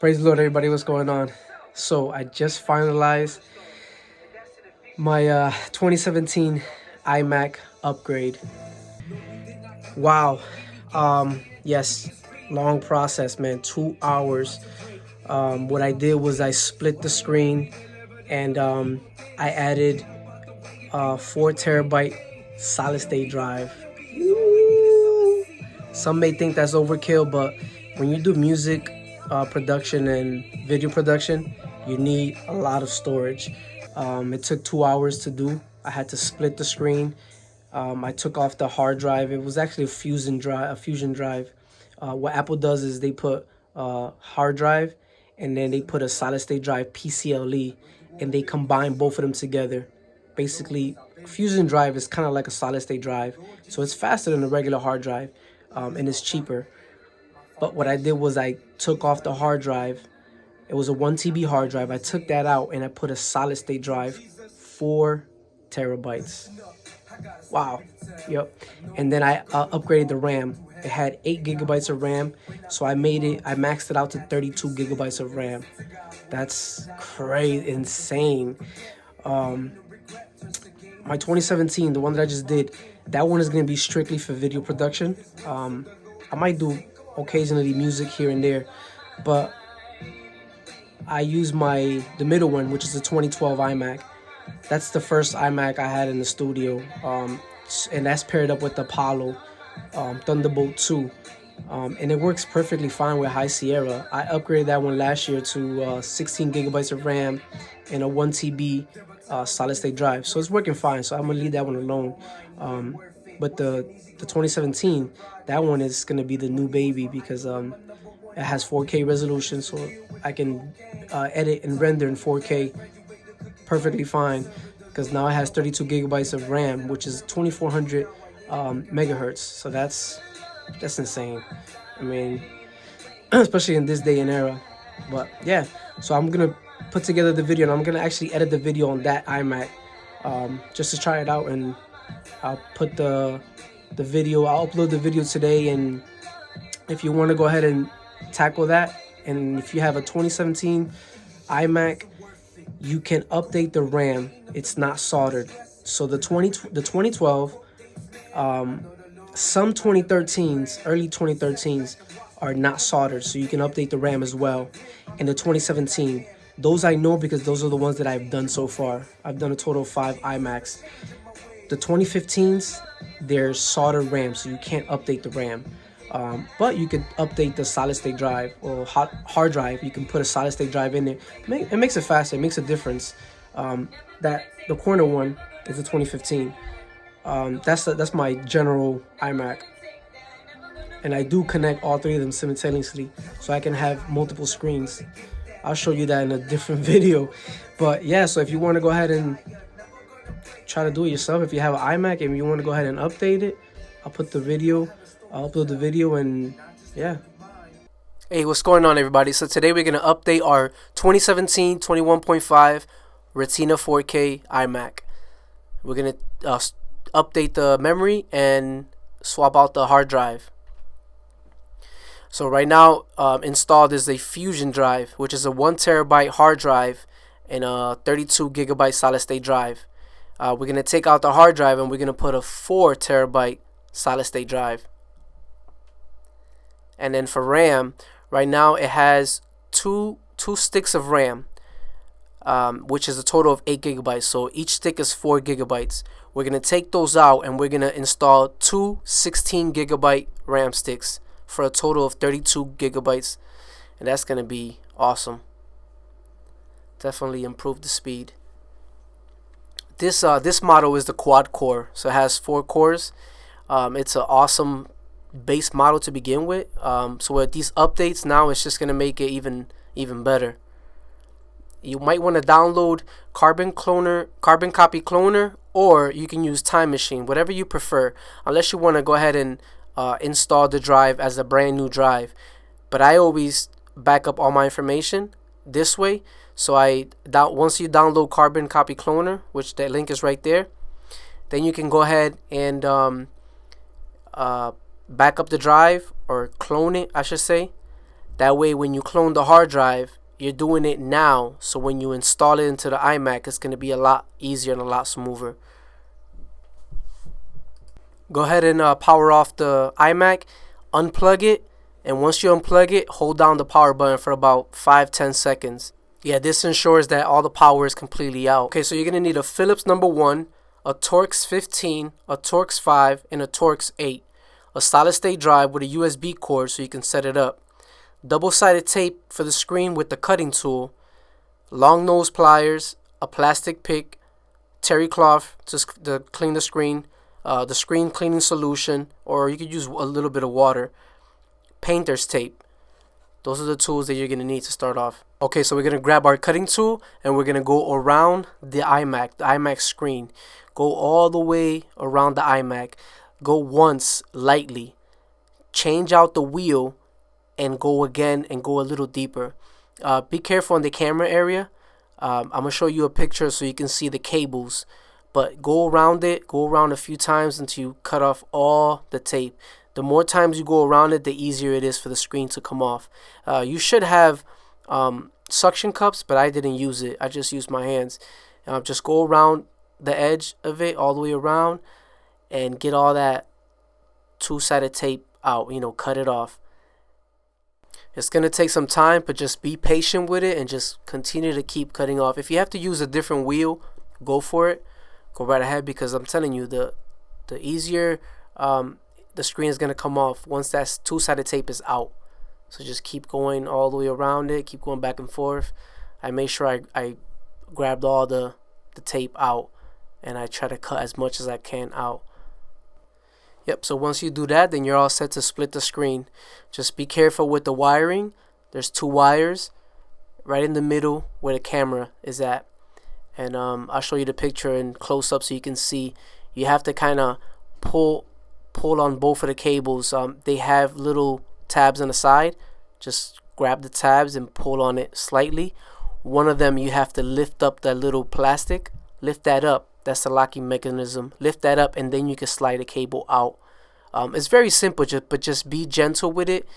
Praise the Lord, everybody. What's going on? So I just finalized my 2017 iMac upgrade. Wow. Yes, long process, man. 2 hours. What I did was I split the screen and I added a 4 terabyte solid state drive. Woo! Some may think that's overkill, but when you do music production and video production, you need a lot of storage. It took 2 hours to do. I had to split the screen. I took off the hard drive. It was actually a fusion drive. What Apple does is they put hard drive and then they put a solid state drive PCLE, and they combine both of them together. Basically, fusion drive is kind of like a solid state drive, so it's faster than a regular hard drive, and it's cheaper. But what I did was I took off the hard drive. It was a 1 TB hard drive. I took that out and I put a solid state drive, 4 terabytes. Wow. Yep. And then I upgraded the RAM. It had 8 gigabytes of RAM, so I maxed it out to 32 gigabytes of RAM. That's crazy, insane. My 2017, the one that I just did, that one is going to be strictly for video production. I might do occasionally music here and there, but I use the middle one, which is the 2012 iMac. That's the first iMac I had in the studio, and that's paired up with the Apollo Thunderbolt 2, and it works perfectly fine with High Sierra. I upgraded that one last year to 16 gigabytes of RAM and a 1 TB solid state drive, so it's working fine. So I'm gonna leave that one alone. But the 2017, that one is gonna be the new baby because it has 4K resolution, so I can edit and render in 4K perfectly fine, because now it has 32 gigabytes of RAM, which is 2400 megahertz. So that's insane. I mean, especially in this day and era. But yeah, so I'm gonna put together the video, and I'm gonna actually edit the video on that iMac, just to try it out, and I'll put the video. I'll upload the video today, and if you want to go ahead and tackle that, and if you have a 2017 iMac, you can update the RAM. It's not soldered. So the 2012, some 2013s, early 2013s are not soldered, so you can update the RAM as well. And the 2017, those I know because those are the ones that I've done so far. I've done a total of 5 iMacs. The 2015s, they're soldered RAM, so you can't update the RAM. But you could update the solid state drive or hard drive. You can put a solid state drive in there. It makes it faster. It makes a difference. That the corner one is the 2015. That's my general iMac, and I do connect all 3 of them simultaneously, so I can have multiple screens. I'll show you that in a different video. But yeah, so if you want to go ahead and try to do it yourself, if you have an iMac and you want to go ahead and update it, I'll upload the video, and yeah. Hey, what's going on, everybody? So today we're going to update our 2017 21.5 Retina 4K iMac. We're going to update the memory and swap out the hard drive. So right now installed is a Fusion drive, which is a 1 terabyte hard drive and a 32 gigabyte solid state drive. We're going to take out the hard drive, and we're going to put a 4 terabyte solid state drive. And then for RAM, right now it has two sticks of RAM, which is a total of 8 gigabytes. So each stick is 4 gigabytes. We're going to take those out, and we're going to install 2 16 gigabyte RAM sticks for a total of 32 gigabytes. And that's going to be awesome. Definitely improve the speed. This model is the quad core, so it has 4 cores. It's an awesome base model to begin with. So with these updates now, it's just gonna make it even better. You might want to download Carbon Copy Cloner, or you can use Time Machine, whatever you prefer, unless you want to go ahead and install the drive as a brand new drive. But I always back up all my information this way. So once you download Carbon Copy Cloner, which that link is right there, then you can go ahead and back up the drive, or clone it, I should say, That way when you clone the hard drive, you're doing it now, so when you install it into the iMac, it's going to be a lot easier and a lot smoother. Go ahead and power off the iMac, unplug it, and once you unplug it, hold down the power button for about 5-10 seconds. Yeah, this ensures that all the power is completely out. Okay, so you're going to need a Phillips number 1, a Torx 15, a Torx 5, and a Torx 8. A solid state drive with a USB cord so you can set it up. Double-sided tape for the screen with the cutting tool. Long nose pliers, a plastic pick, terry cloth to clean the screen cleaning solution, or you could use a little bit of water. Painter's tape. Those are the tools that you're going to need to start off. Okay, so we're going to grab our cutting tool and we're going to go around the iMac screen. Go all the way around the iMac. Go once lightly. Change out the wheel and go again and go a little deeper. Be careful in the camera area. I'm going to show you a picture so you can see the cables. But go around it, go around a few times until you cut off all the tape. The more times you go around it, the easier it is for the screen to come off. You should have suction cups, but I didn't use it. I just used my hands. Just go around the edge of it all the way around and get all that two-sided tape out, cut it off. It's going to take some time, but just be patient with it and just continue to keep cutting off. If you have to use a different wheel, go for it. Go right ahead, because I'm telling you, the easier the screen is going to come off once that two-sided tape is out. So just keep going all the way around it, keep going back and forth. I made sure I grabbed all the tape out, and I try to cut as much as I can out. Yep, so once you do that, then you're all set to split the screen. Just be careful with the wiring. There's 2 wires right in the middle where the camera is at. And I'll show you the picture in close up so you can see. You have to kind of pull on both of the cables. They have little tabs on the side. Just grab the tabs and pull on it slightly. One of them, you have to lift up that little plastic. Lift that up. That's the locking mechanism. Lift that up, and then you can slide the cable out. It's very simple, but just be gentle with it.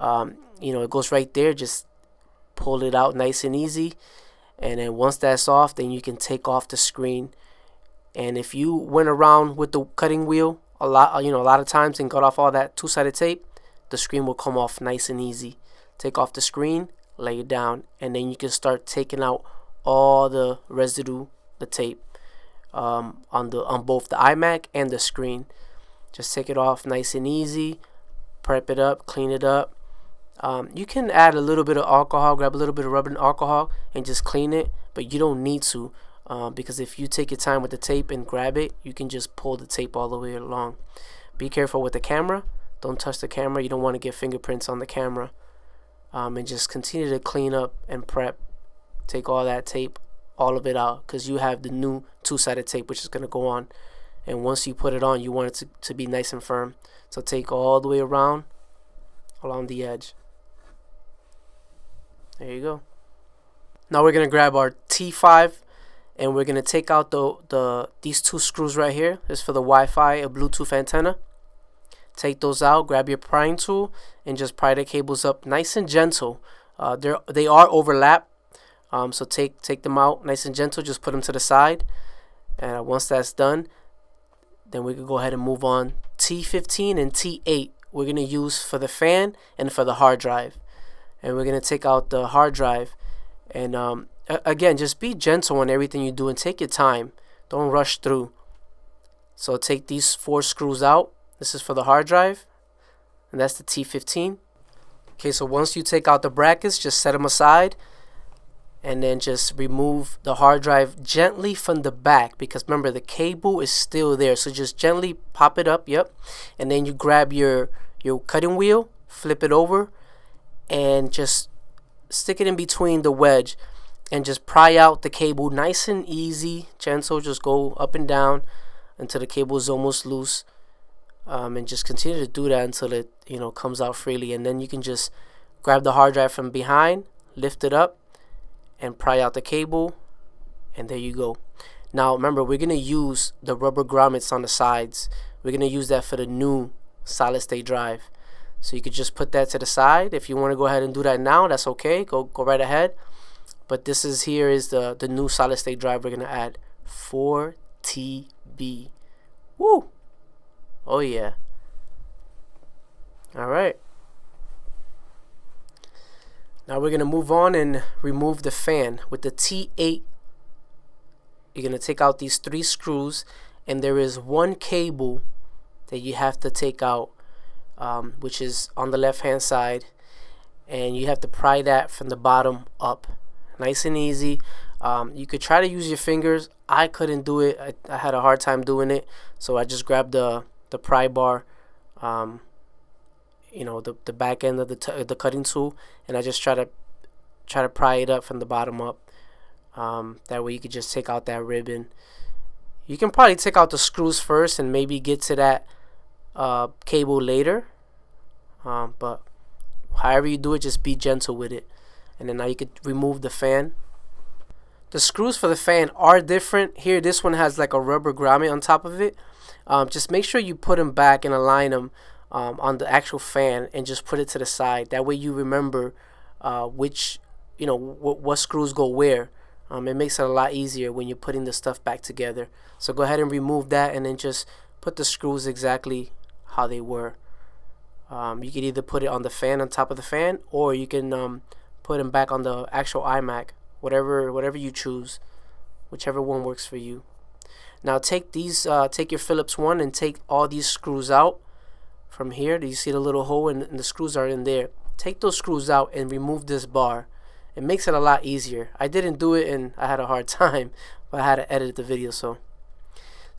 It goes right there. Just pull it out nice and easy. And then once that's off, then you can take off the screen. And if you went around with the cutting wheel a lot of times and got off all that two-sided tape, the screen will come off nice and easy. Take off the screen, lay it down, and then you can start taking out all the residue, the tape, on both the iMac and the screen. Just take it off nice and easy. Prep it up, clean it up. You can add a little bit of alcohol, grab a little bit of rubbing alcohol and just clean it, but you don't need to, because if you take your time with the tape and grab it, you can just pull the tape all the way along. Be careful with the camera. Don't touch the camera. You don't want to get fingerprints on the camera. And just continue to clean up and prep. Take all that tape, all of it out, because you have the new two-sided tape which is going to go on. And once you put it on, you want it to be nice and firm. So take all the way around along the edge. There you go. Now we're going to grab our T5 and we're going to take out these 2 screws right here. This is for the Wi-Fi, a Bluetooth antenna. Take those out, grab your prying tool, and just pry the cables up nice and gentle. They are overlapped, so take them out nice and gentle. Just put them to the side. And once that's done, then we can go ahead and move on. T15 and T8 we're going to use for the fan and for the hard drive. And we're going to take out the hard drive. And again, just be gentle on everything you do and take your time. Don't rush through. So take these 4 screws out. This is for the hard drive, and that's the T15. Okay, so once you take out the brackets, just set them aside, and then just remove the hard drive gently from the back, because remember, the cable is still there. So just gently pop it up, yep, and then you grab your cutting wheel, flip it over, and just stick it in between the wedge, and just pry out the cable nice and easy, gentle. Just go up and down until the cable is almost loose. And just continue to do that until it comes out freely, and then you can just grab the hard drive from behind, lift it up, and pry out the cable, and there you go. Now remember, we're gonna use the rubber grommets on the sides. We're gonna use that for the new solid state drive. So you could just put that to the side. If you want to go ahead and do that now, that's okay. Go right ahead. But this is here is the new solid state drive we're gonna add. 4TB. Woo! Oh yeah. All right. Now we're gonna move on and remove the fan with the T8. You're gonna take out these 3 screws, and there is one cable that you have to take out, which is on the left hand side, and you have to pry that from the bottom up. Nice and easy. You could try to use your fingers. I couldn't do it. I had a hard time doing it, so I just grabbed the pry bar, you know, the back end of the cutting tool, and I just try to pry it up from the bottom up. That way you could just take out that ribbon. You can probably take out the screws first and maybe get to that cable later, but however you do it, just be gentle with it. And then now you could remove the fan. The screws for the fan are different. Here, this one has like a rubber grommet on top of it. Just make sure you put them back and align them on the actual fan, and just put it to the side. That way you remember which, you know, what screws go where. It makes it a lot easier when you're putting the stuff back together. So go ahead and remove that, and then just put the screws exactly how they were. You could either put it on the fan, on top of the fan, or you can put them back on the actual iMac. Whatever you choose, whichever one works for you. Now take these, take your Phillips one and take all these screws out from here. Do you see the little hole, and the screws are in there? Take those screws out and remove this bar. It makes it a lot easier. I didn't do it and I had a hard time, but I had to edit the video. So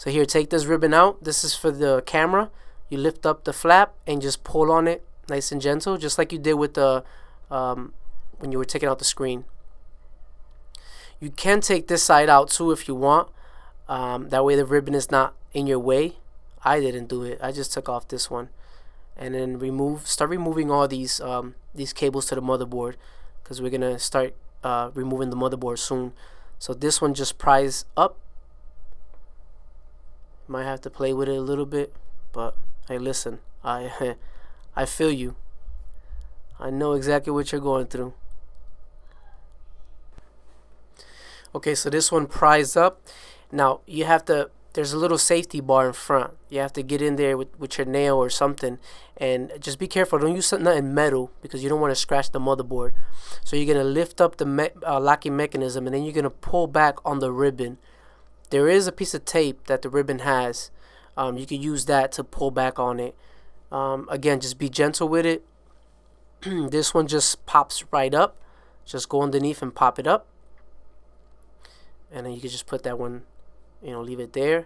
here, take this ribbon out. This is for the camera. You lift up the flap and just pull on it nice and gentle, just like you did with the when you were taking out the screen. You can take this side out too if you want. That way the ribbon is not in your way. I didn't do it. I just took off this one, and then start removing all these cables to the motherboard, because we're gonna start removing the motherboard soon. So this one just pries up. Might have to play with it a little bit, but hey, listen, I I feel you. I know exactly what you're going through. Okay, so this one pries up. Now you have to, there's a little safety bar in front. You have to get in there with your nail or something, and just be careful. Don't use nothing metal, because you don't want to scratch the motherboard. So you're gonna lift up the locking mechanism, and then you're gonna pull back on the ribbon. There is a piece of tape that the ribbon has. You can use that to pull back on it. Again, just be gentle with it. This one just pops right up. Just go underneath and pop it up, and then you can just put that one, you know, leave it there.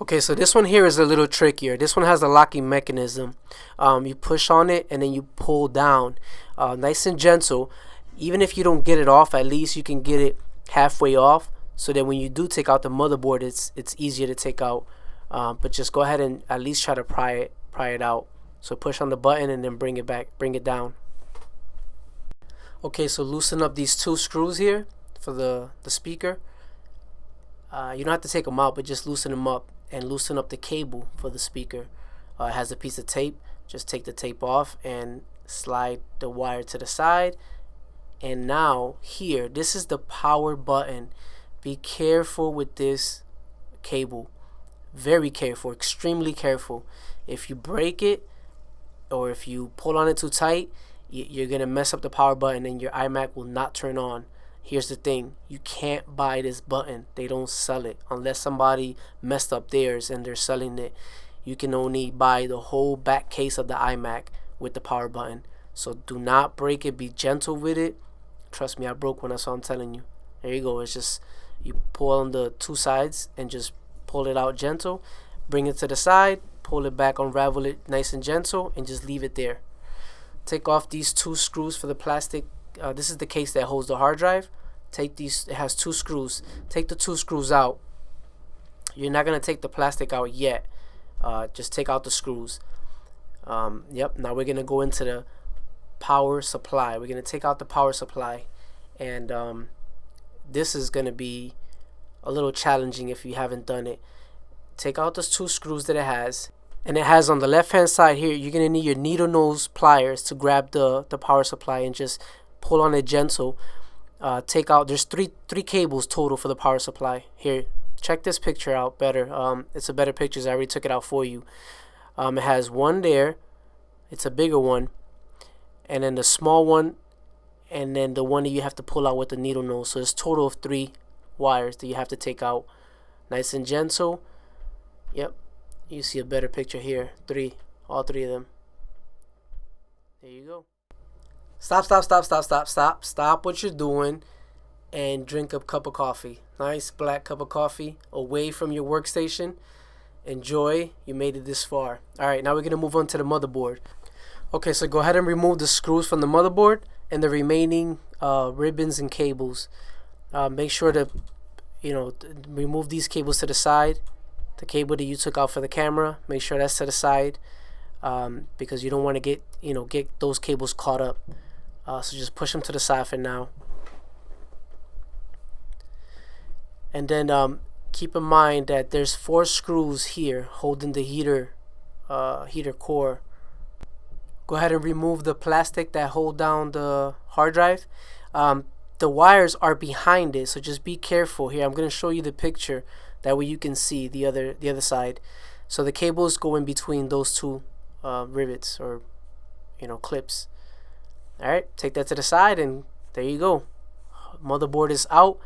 Okay, so this one here is a little trickier. This one has a locking mechanism. You push on it and then you pull down, nice and gentle. Even if you don't get it off, at least you can get it halfway off, so that when you do take out the motherboard, it's easier to take out. But just go ahead and at least try to pry it out. So push on the button and then bring it down. Okay, so loosen up these 2 screws here for the speaker. You don't have to take them out, but just loosen them up, and loosen up the cable for the speaker. It has a piece of tape. Just take the tape off and slide the wire to the side. And now here, this is the power button. Be careful with this cable. Very careful, extremely careful. If you break it, or if you pull on it too tight, you're gonna mess up the power button, and your iMac will not turn on. Here's the thing, you can't buy this button. They don't sell it unless somebody messed up theirs and they're selling it. You can only buy the whole back case of the iMac with the power button. So do not break it. Be gentle with it. Trust me, I broke one. That's what I'm telling you. There you go. It's just, you pull on the 2 sides and just pull it out gentle. Bring it to the side, pull it back, unravel it nice and gentle, and just leave it there. Take off these 2 screws for the plastic. This is the case that holds the hard drive. Take these, it has 2 screws. Take the 2 screws out. You're not gonna take the plastic out yet. Just take out the screws. Yep, now we're gonna go into the power supply. We're gonna take out the power supply, and this is gonna be a little challenging if you haven't done it. Take out those 2 screws that it has. And it has on the left hand side here, you're going to need your needle nose pliers to grab the power supply and just pull on it gentle. Take out, there's three cables total for the power supply. Here, check this picture out better. It's a better picture, I already took it out for you. It has one there, it's a bigger one, and then the small one, and then the one that you have to pull out with the needle nose. So it's a total of 3 wires that you have to take out. Nice and gentle. Yep, you see a better picture here. All 3 of them. There you go. Stop what you're doing and drink a cup of coffee. Nice black cup of coffee away from your workstation. Enjoy, you made it this far. Alright, now we're going to move on to the motherboard. Okay, so go ahead and remove the screws from the motherboard and the remaining ribbons and cables. Make sure to, remove these cables to the side. The cable that you took out for the camera, make sure that's to the side, because you don't want to get those cables caught up. So just push them to the side for now. And then keep in mind that there's 4 screws here holding the heater core. Go ahead and remove the plastic that hold down the hard drive. The wires are behind it, so just be careful here. I'm going to show you the picture, that way you can see the other side. So the cables go in between those 2 rivets, or clips. Alright, take that to the side, and there you go. Motherboard is out.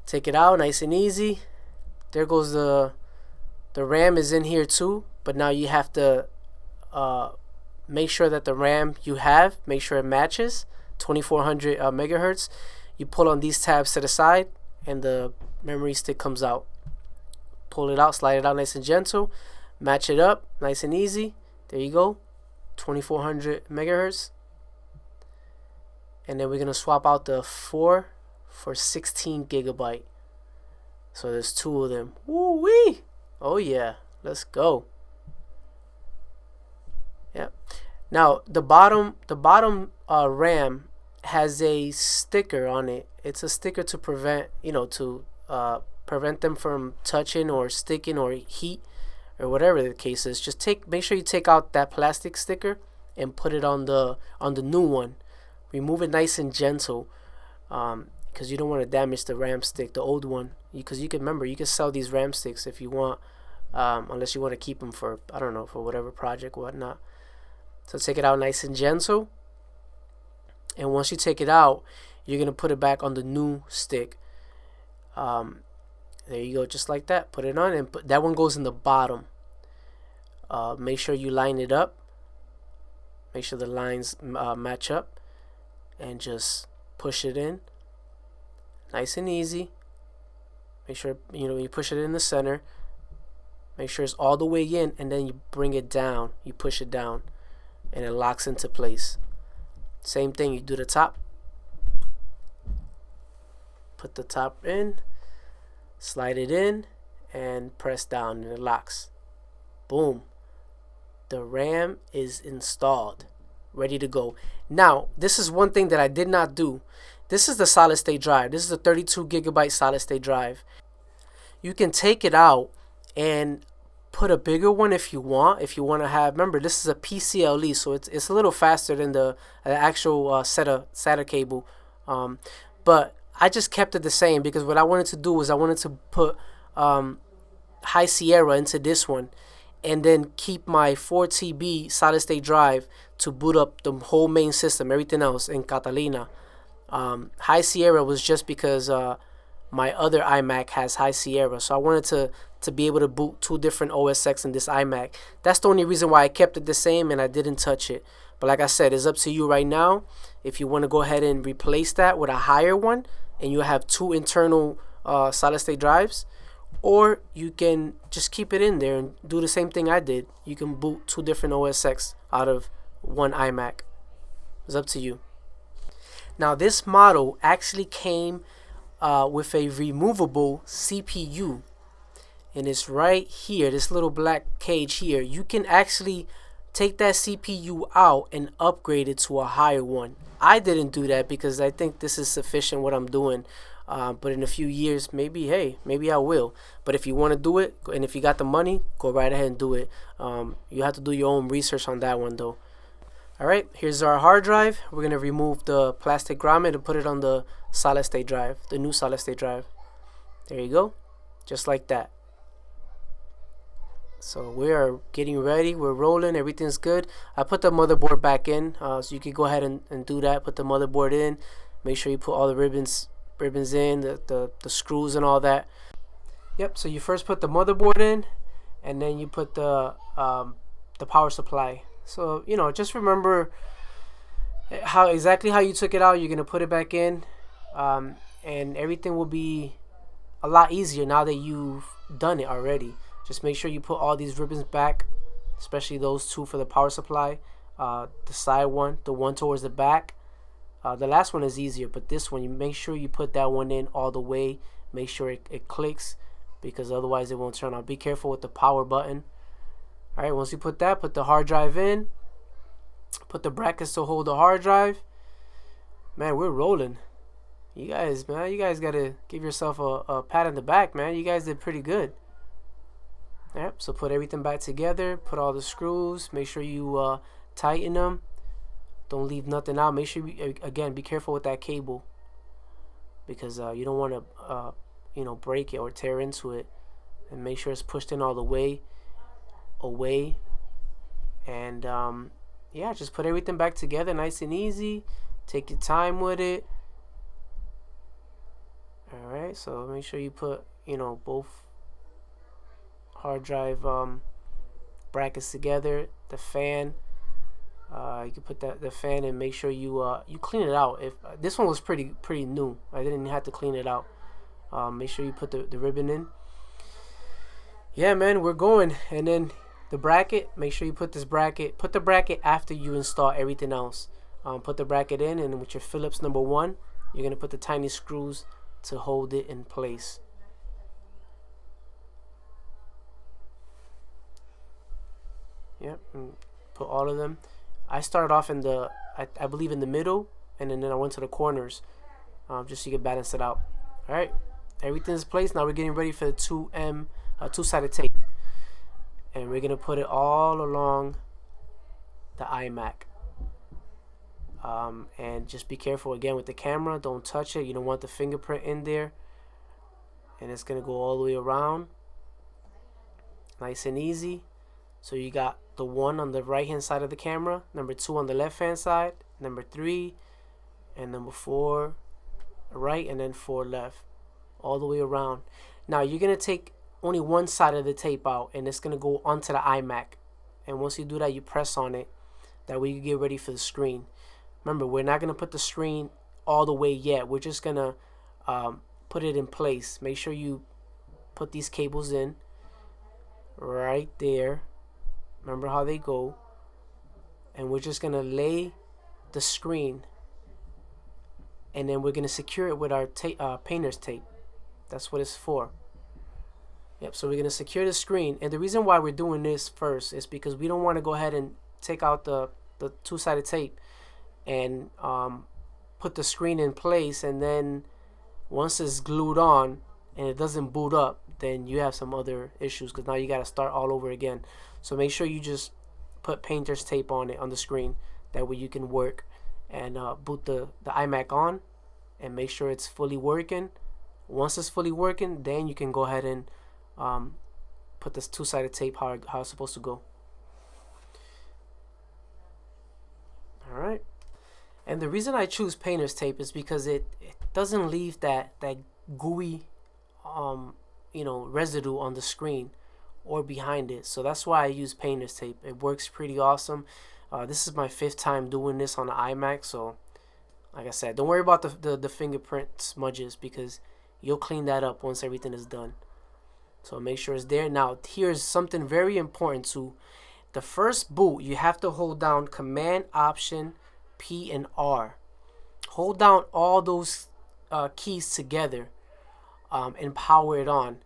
Take it out, nice and easy. There goes the RAM is in here too, but now you have to make sure that the RAM you have, make sure it matches 2400 megahertz. You pull on these tabs to the side, and the memory stick comes out. Pull it out, slide it out nice and gentle, match it up, nice and easy. There you go, 2400 megahertz. And then we're gonna swap out the 4 for 16 gigabyte. So there's 2 of them. Woo wee! Oh yeah, let's go. Yep. Now the bottom RAM has a sticker on it. It's a sticker to prevent prevent them from touching or sticking or heat or whatever the case is. Just make sure you take out that plastic sticker and put it on the new one. Remove it nice and gentle, because you don't want to damage the RAM stick, the old one. Because you can remember, you can sell these RAM sticks if you want, unless you want to keep them for, I don't know, for whatever project, whatnot. So take it out nice and gentle, and once you take it out, you're gonna put it back on the new stick. There you go, just like that. Put it on, and that one goes in the bottom. Make sure you line it up. Make sure the lines match up, and just push it in nice and easy. Make sure you push it in the center. Make sure it's all the way in, and then you bring it down, you push it down, and it locks into place. Same thing, you do the top, put the top in, slide it in, and press down, and it locks. Boom, the RAM is installed, ready to go. Now, this is one thing that I did not do. This is the solid state drive. This is a 32 gigabyte solid state drive. You can take it out and put a bigger one if you want. If you want to have, remember, this is a PCLE, so it's a little faster than the actual SATA cable. But I just kept it the same, because what I wanted to do was I wanted to put High Sierra into this one, and then keep my 4 TB solid state drive to boot up the whole main system, everything else in Catalina. High Sierra was just because my other iMac has High Sierra, so I wanted to be able to boot 2 different OS X in this iMac. That's the only reason why I kept it the same and I didn't touch it. But like I said, it's up to you right now. If you want to go ahead and replace that with a higher one, and you have 2 internal solid state drives, or you can just keep it in there and do the same thing I did. You can boot 2 different OS X out of one iMac. It's up to you. Now this model actually came with a removable CPU, and it's right here, this little black cage here. You can actually take that CPU out and upgrade it to a higher one. I didn't do that because I think this is sufficient what I'm doing. But in a few years, maybe, hey, maybe I will. But if you want to do it, and if you got the money, go right ahead and do it. You have to do your own research on that one, though. All right, here's our hard drive. We're going to remove the plastic grommet and put it on the solid state drive, the new solid state drive. There you go, just like that. So we are getting ready. We're rolling. Everything's good. I put the motherboard back in, so you can go ahead and do that. Put the motherboard in. Make sure you put all the ribbons in, the screws and all that. Yep. So you first put the motherboard in, and then you put the power supply. So just remember exactly how you took it out. You're gonna put it back in, and everything will be a lot easier now that you've done it already. Just make sure you put all these ribbons back, especially those two for the power supply. The side one, the one towards the back. The last one is easier, but this one, you make sure you put that one in all the way. Make sure it clicks, because otherwise it won't turn on. Be careful with the power button. Alright, once you put that, put the hard drive in. Put the brackets to hold the hard drive. Man, we're rolling. You guys, man, you guys gotta give yourself a pat on the back, man. You guys did pretty good. Yep, so put everything back together. Put all the screws. Make sure you tighten them. Don't leave nothing out. Make sure again, be careful with that cable, because you don't want to break it or tear into it. And make sure it's pushed in all the way away. And yeah, just put everything back together nice and easy. Take your time with it. Alright, so make sure you put both hard drive brackets together. The fan, you can put the fan, and make sure you clean it out. If this one was pretty new, I didn't have to clean it out. Make sure you put the ribbon in. Yeah, man, we're going. And then the bracket, make sure you put this bracket. Put the bracket after you install everything else. Put the bracket in, and with your Phillips number 1, you're gonna put the tiny screws to hold it in place. Yep, and put all of them. I started off in I believe in the middle, and then I went to the corners, just so you can balance it out. All right, everything's placed. Now we're getting ready for the two-sided tape, and we're gonna put it all along the iMac. And just be careful again with the camera. Don't touch it. You don't want the fingerprint in there. And it's gonna go all the way around, nice and easy. So you got the 1 on the right hand side of the camera, number 2 on the left hand side, number 3, and number 4 right, and then 4 left, all the way around. Now you're gonna take only one side of the tape out, and it's gonna go onto the iMac. And once you do that, you press on it. That way you get ready for the screen. Remember, we're not gonna put the screen all the way yet. We're just gonna put it in place. Make sure you put these cables in right there. Remember how they go. And we're just gonna lay the screen, and then we're gonna secure it with our painter's tape. That's what it's for. Yep, so we're gonna secure the screen. And the reason why we're doing this first is because we don't want to go ahead and take out the two-sided tape and put the screen in place, and then once it's glued on and it doesn't boot up, then you have some other issues, because now you got to start all over again. So make sure you just put painter's tape on it, on the screen. That way you can work and boot the iMac on, and make sure it's fully working. Once it's fully working, then you can go ahead and put this two-sided tape how it's supposed to go. Alright. And the reason I choose painter's tape is because it doesn't leave that gooey residue on the screen or behind it. So that's why I use painter's tape. It works pretty awesome. This is my 5th time doing this on the iMac, so like I said, don't worry about the fingerprint smudges, because you'll clean that up once everything is done. So make sure it's there. Now here's something very important too. The first boot, you have to hold down Command, Option, P, and R. Hold down all those keys together and power it on.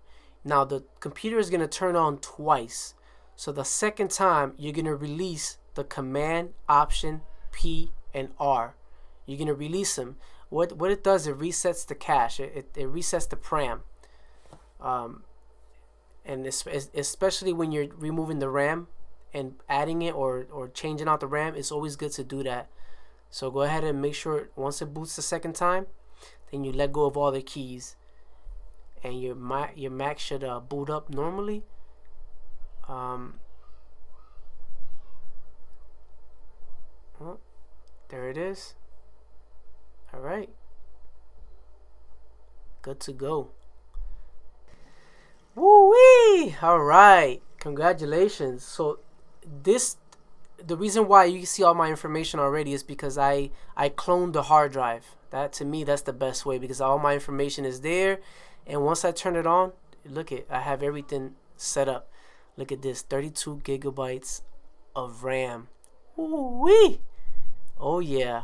Now the computer is going to turn on twice. So the second time, you're going to release the Command, Option, P, and R. You're going to release them. what it does, it resets the cache. It resets the pram. And especially when you're removing the RAM and adding it or changing out the RAM, it's always good to do that. So go ahead and make sure once it boots the second time, then you let go of all the keys, and your Mac should boot up normally. Well, there it is. All right, good to go. Woo-wee! All right, congratulations. So the reason why you see all my information already is because I cloned the hard drive. That, to me, that's the best way, because all my information is there, and once I turn it on, look at, I have everything set up. Look at this, 32 gigabytes of RAM. Woo-wee! Oh yeah.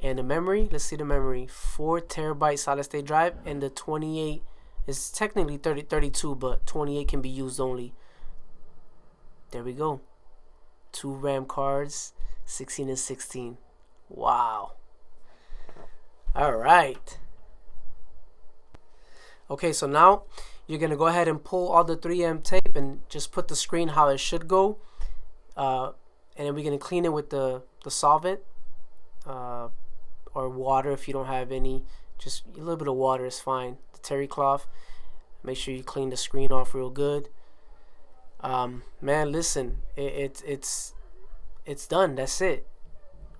And the memory, let's see the memory, 4 terabyte solid state drive, and the 28 is technically 32, but 28 can be used only. There we go. 2 RAM cards, 16 and 16. Wow. All right. Okay, so now you're gonna go ahead and pull all the 3M tape and just put the screen how it should go. And then we're gonna clean it with the solvent or water if you don't have any. Just a little bit of water is fine. The terry cloth. Make sure you clean the screen off real good. Man, listen, it's done. That's it.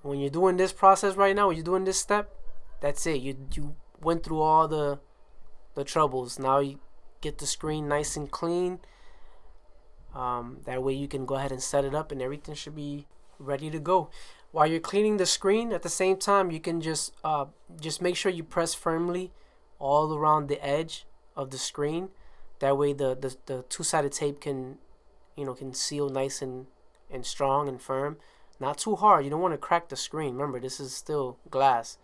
When you're doing this process right now, when you're doing this step, that's it. You went through all the troubles. Now you get the screen nice and clean. That way you can go ahead and set it up, and everything should be ready to go. While you're cleaning the screen, at the same time, you can just make sure you press firmly all around the edge of the screen. That way the two-sided tape can seal nice and strong and firm. Not too hard. You don't want to crack the screen. Remember, this is still glass.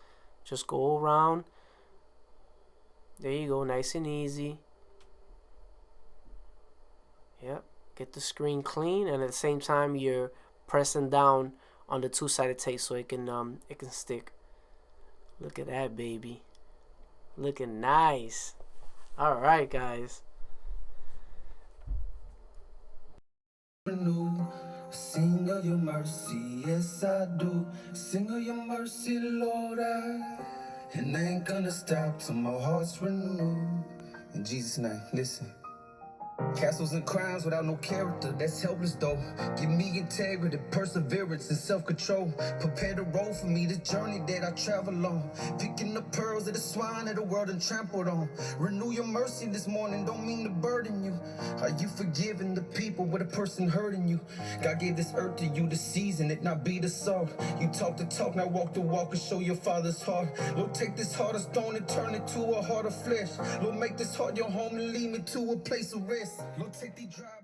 Just go around. There you go, nice and easy. Yep. Get the screen clean, and at the same time you're pressing down on the two-sided tape so it can stick. Look at that, baby. Looking nice. All right, guys. Sing of your mercy, yes I do. Sing of your mercy, Lord, and I ain't gonna stop till my heart's renewed. In Jesus' name, listen. Castles and crowns without no character, that's helpless though. Give me integrity, perseverance, and self-control. Prepare the road for me, this journey that I travel on. Picking up pearls of the swine of the world and trampled on. Renew your mercy this morning, don't mean to burden you. Are you forgiving the people with a person hurting you? God gave this earth to you to season it, not be the salt. You talk the talk, now walk the walk and show your Father's heart. Lord, take this heart of stone and turn it to a heart of flesh. Lord, make this heart your home and lead me to a place of rest. Lord, take the drive.